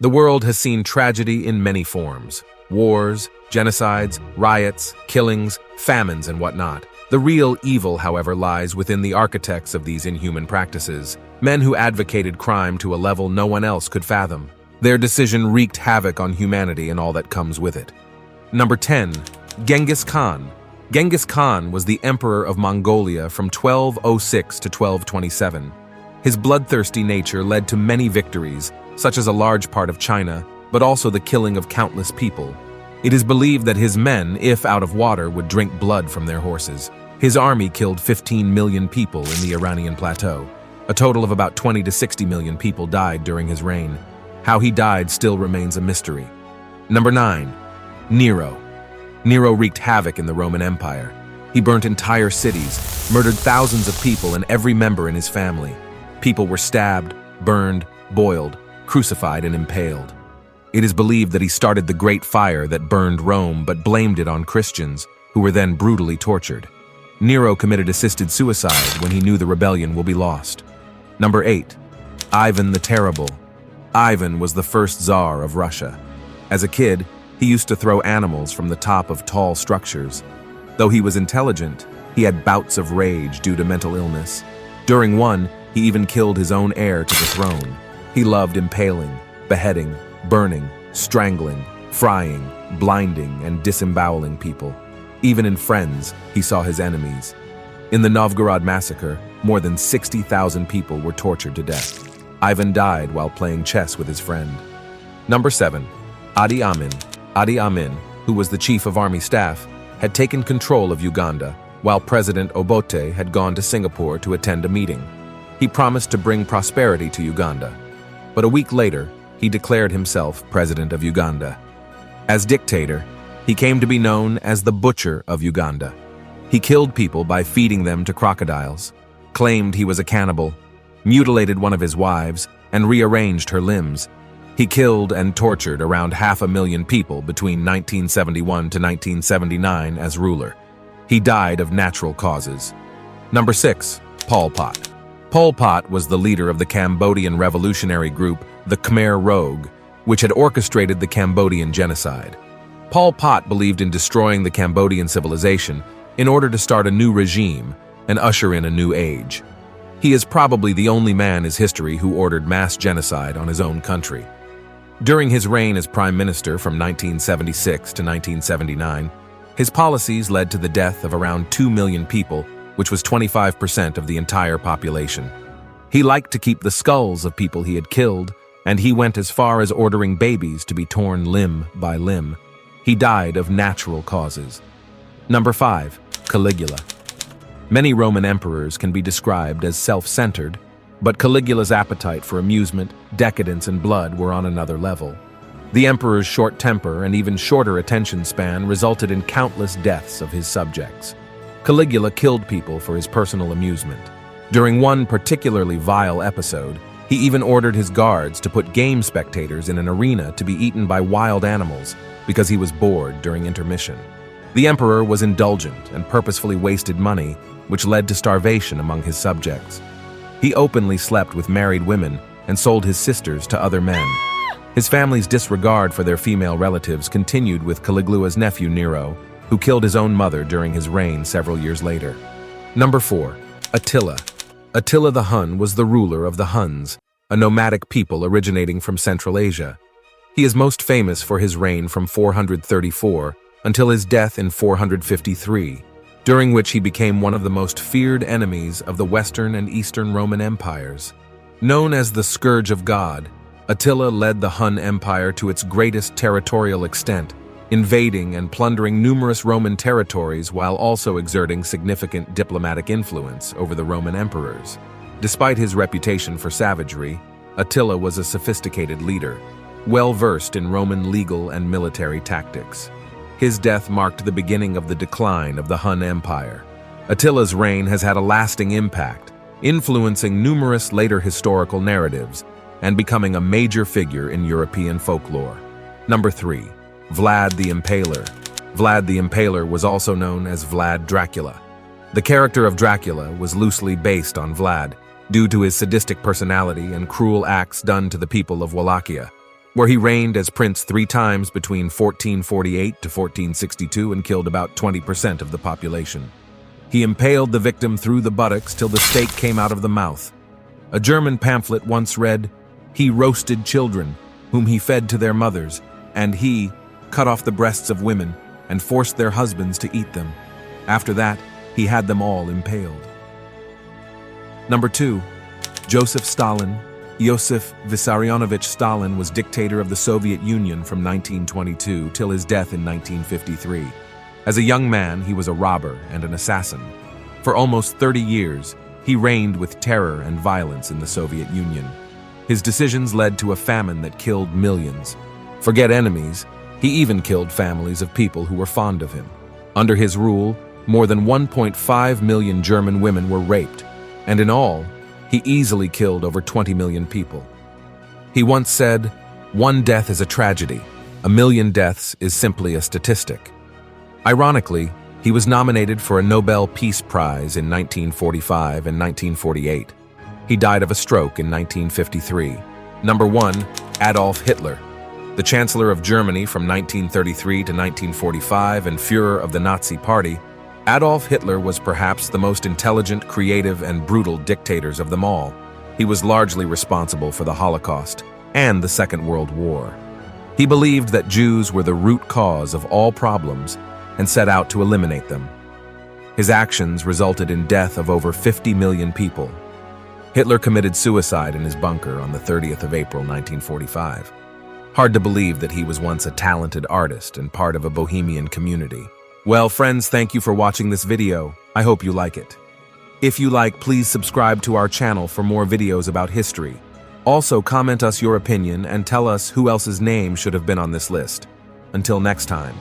The world has seen tragedy in many forms: wars, genocides, riots, killings, famines, and whatnot. The real evil, however, lies within the architects of these inhuman practices, men who advocated crime to a level no one else could fathom. Their decision wreaked havoc on humanity and all that comes with it. Number 10. Genghis Khan. Genghis Khan was the emperor of Mongolia from 1206 to 1227. His bloodthirsty nature led to many victories, such as a large part of China, but also the killing of countless people. It is believed that his men, if out of water, would drink blood from their horses. His army killed 15 million people in the Iranian plateau. A total of about 20 to 60 million people died during his reign. How he died still remains a mystery. Number 9. Nero. Nero wreaked havoc in the Roman Empire. He burnt entire cities, murdered thousands of people and every member in his family. People were stabbed, burned, boiled, crucified, and impaled. It is believed that he started the Great Fire that burned Rome but blamed it on Christians, who were then brutally tortured. Nero committed assisted suicide when he knew the rebellion will be lost. Number 8. Ivan the Terrible. Ivan was the first Tsar of Russia. As a kid, he used to throw animals from the top of tall structures. Though he was intelligent, he had bouts of rage due to mental illness. During one, he even killed his own heir to the throne. He loved impaling, beheading, burning, strangling, frying, blinding, and disemboweling people. Even in friends, he saw his enemies. In the Novgorod massacre, more than 60,000 people were tortured to death. Ivan died while playing chess with his friend. Number 7. Idi Amin. Idi Amin, who was the chief of army staff, had taken control of Uganda, while President Obote had gone to Singapore to attend a meeting. He promised to bring prosperity to Uganda. But a week later, he declared himself president of Uganda. As dictator, he came to be known as the Butcher of Uganda. He killed people by feeding them to crocodiles, claimed he was a cannibal, mutilated one of his wives, and rearranged her limbs. He killed and tortured around 500,000 people between 1971 to 1979 as ruler. He died of natural causes. Number 6. Pol Pot. Pol Pot was the leader of the Cambodian revolutionary group, the Khmer Rouge, which had orchestrated the Cambodian genocide. Pol Pot believed in destroying the Cambodian civilization in order to start a new regime and usher in a new age. He is probably the only man in history who ordered mass genocide on his own country. During his reign as prime minister from 1976 to 1979, his policies led to the death of around 2 million people, which was 25% of the entire population. He liked to keep the skulls of people he had killed, and he went as far as ordering babies to be torn limb by limb. He died of natural causes. Number 5. Caligula. Many Roman emperors can be described as self-centered, but Caligula's appetite for amusement, decadence, and blood were on another level. The emperor's short temper and even shorter attention span resulted in countless deaths of his subjects. Caligula killed people for his personal amusement. During one particularly vile episode, he even ordered his guards to put game spectators in an arena to be eaten by wild animals because he was bored during intermission. The emperor was indulgent and purposefully wasted money, which led to starvation among his subjects. He openly slept with married women and sold his sisters to other men. His family's disregard for their female relatives continued with Caligula's nephew Nero, who killed his own mother during his reign several years later. Number 4. Attila. Attila the Hun was the ruler of the Huns, a nomadic people originating from Central Asia. He is most famous for his reign from 434 until his death in 453, during which he became one of the most feared enemies of the Western and Eastern Roman empires. Known as the Scourge of God, Attila led the Hun Empire to its greatest territorial extent, invading and plundering numerous Roman territories while also exerting significant diplomatic influence over the Roman emperors. Despite his reputation for savagery, Attila was a sophisticated leader, well-versed in Roman legal and military tactics. His death marked the beginning of the decline of the Hun Empire. Attila's reign has had a lasting impact, influencing numerous later historical narratives and becoming a major figure in European folklore. Number 3. Vlad the Impaler. Vlad the Impaler was also known as Vlad Dracula. The character of Dracula was loosely based on Vlad, due to his sadistic personality and cruel acts done to the people of Wallachia. where he reigned as prince 3 times between 1448 to 1462 and killed about 20% of the population. He impaled the victim through the buttocks till the stake came out of the mouth. A German pamphlet once read, "He roasted children, whom he fed to their mothers, and he cut off the breasts of women and forced their husbands to eat them. After that, he had them all impaled." Number 2. Joseph Stalin. Iosif Vissarionovich Stalin was dictator of the Soviet Union from 1922 till his death in 1953. As a young man, he was a robber and an assassin. For almost 30 years, he reigned with terror and violence in the Soviet Union. His decisions led to a famine that killed millions. Forget enemies, he even killed families of people who were fond of him. Under his rule, more than 1.5 million German women were raped, and in all, he easily killed over 20 million people. He once said, "One death is a tragedy. A million deaths is simply a statistic." Ironically, he was nominated for a Nobel Peace Prize in 1945 and 1948. He died of a stroke in 1953. Number 1. Adolf Hitler. The Chancellor of Germany from 1933 to 1945 and Führer of the Nazi Party, Adolf Hitler was perhaps the most intelligent, creative, and brutal dictators of them all. He was largely responsible for the Holocaust and the Second World War. He believed that Jews were the root cause of all problems and set out to eliminate them. His actions resulted in death of over 50 million people. Hitler committed suicide in his bunker on the 30th of April, 1945. Hard to believe that he was once a talented artist and part of a bohemian community. Well, friends, thank you for watching this video. I hope you like it. If you like, please subscribe to our channel for more videos about history. Also, comment us your opinion and tell us who else's name should have been on this list. Until next time.